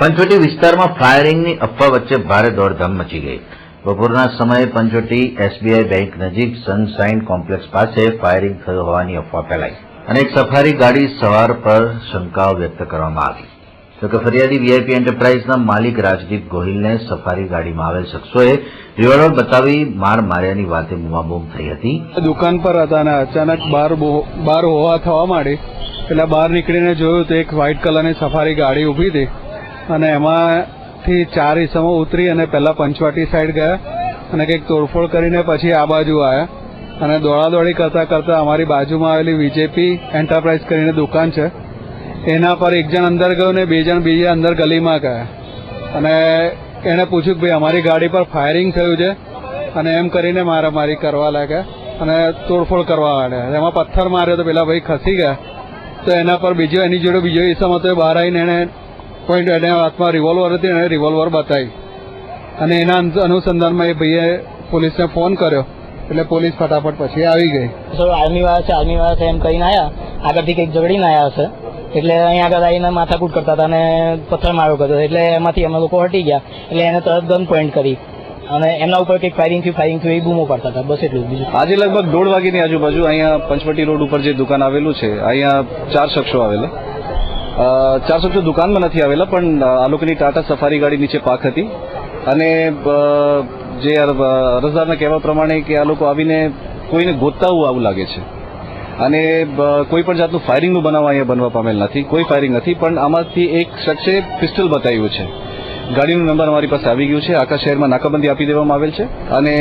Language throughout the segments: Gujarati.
પંચવટી વિસ્તારમાં ફાયરિંગની અફવા વચ્ચે ભારે દોડધામ મચી ગઈ। બપોરના સમયે પંચવટી એસબીઆઈ બેંક નજીક સનશાઇન કોમ્પ્લેક્સ પાસે ફાયરિંગ થયું હોવાની અફવા ફેલાઈ અને એક સફારી ગાડી સવાર પર શંકાઓ વ્યક્ત કરવામાં આવી। જોકે ફરિયાદી વીઆઈપી એન્ટરપ્રાઇઝના માલિક રાજદીપ ગોહિલને સફારી ગાડીમાં આવેલ શખ્સોએ રિવોલ્વર બતાવી માર માર્યાની વાતે બૂમાબૂમ થઈ હતી। દુકાન પર હતા અને અચાનક બહાર હોવા થવા માંડી એટલે બહાર નીકળીને જોયું તો એક વ્હાઇટ કલરની સફારી ગાડી ઊભી હતી અને એમાંથી 4 ઈસમો ઉતરી અને પહેલા પંચવટી સાઈડ ગયા અને કંઈક તોડફોડ કરીને પછી આ બાજુ આવ્યા અને દોડાદોડી કરતા કરતા અમારી બાજુમાં આવેલી વીજેપી એન્ટરપ્રાઇઝ કરીને દુકાન છે એના પર એક જણ અંદર ગયો ને 2 જણ બીજા અંદર ગલીમાં ગયા અને એને પૂછ્યું કે ભાઈ અમારી ગાડી પર ફાયરિંગ થયું છે અને એમ કરીને મારામારી કરવા લાગ્યા અને તોડફોડ કરવા માંડ્યા। એમાં પથ્થર માર્યો તો પેલા ભાઈ ખસી ગયા તો એના પર એની જોડે બીજો ઈસમ હતો બહાર આવીને એને પોઈન્ટ એને હાથમાં રિવોલ્વર હતી અને રિવોલ્વર બતાવી અને એના અનુસંધાનમાં એ ભાઈએ પોલીસને ફોન કર્યો એટલે પોલીસ ફટાફટ પછી આવી ગઈ। આર્મી વાળા છે એમ કરીને આવ્યા, આગળથી કંઈક ઝઘડીને આવ્યા હશે એટલે અહીંયા આગળ આવીને માથાકૂટ કરતા હતા અને પથ્થર મારો કરતો એટલે એમાંથી અમે લોકો હટી ગયા એટલે એને તરત ગન પોઈન્ટ કરી અને એમના ઉપર કંઈક ફાયરિંગ થયું એ બૂમો પાડતા હતા, બસ એટલું બીજું। આજે લગભગ 1:30 વાગ્યાની આજુબાજુ અહીંયા પંચવટી રોડ ઉપર જે દુકાન આવેલું છે અહીંયા 4 શખ્સો આવેલા। 4 શખ્સો દુકાનમાં નથી આવેલા પણ આ લોકોની ટાટા સફારી ગાડી નીચે પાક હતી અને જે અરજદારના કહેવા પ્રમાણે કે આ લોકો આવીને કોઈને ગોતતા આવું લાગે છે અને કોઈ પણ જાતનું ફાયરિંગનું બનાવ અહીંયા બનવા પામેલ નથી, કોઈ ફાયરિંગ નથી પણ આમાંથી એક શખ્સે પિસ્ટલ બતાવ્યું છે। ગાડીનું નંબર અમારી પાસે આવી ગયું છે, આખા શહેરમાં નાકાબંધી આપી દેવામાં આવેલ છે અને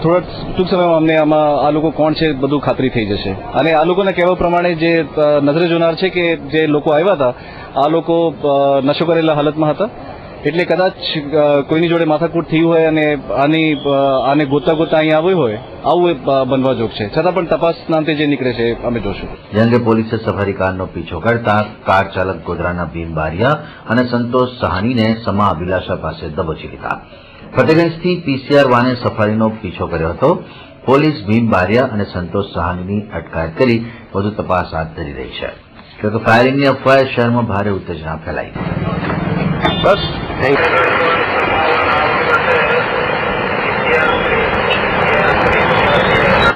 થોડા ટૂંક સમયમાં અમને આમાં આ લોકો કોણ છે બધું ખાતરી થઈ જશે। અને આ લોકોના કહેવા પ્રમાણે જે નજરે જોનાર છે કે જે લોકો આવ્યા હતા આ લોકો નશો કરેલા હાલતમાં હતા એટલે કદાચ કોઈની જોડે માથાકૂટ થઈ હોય અને આને ગોતા અહીંયા આવ્યું હોય આવું બનવા જોગ છે, છતાં પણ તપાસના અંતે જે નીકળે છે અમે જોશું। જે અંગે પોલીસે સફારી કારનો પીછો કરતા કાર ચાલક ગોધરાના ભીમ બારિયા અને સંતોષ સહાનીને સમા અભિલાષા પાસે દબોચી લીધા। ફતેગંજથી પીસીઆર વાને સફારીનો પીછો કર્યો હતો। પોલીસ ભીમ બારિયા અને સંતોષ સહાનીની અટકાયત કરી વધુ તપાસ હાથ ધરી રહી છે। જોકે ફાયરિંગની અફવાએ શહેરમાં ભારે ઉત્તેજના ફેલાઈ। બસ થેન્ક યુ।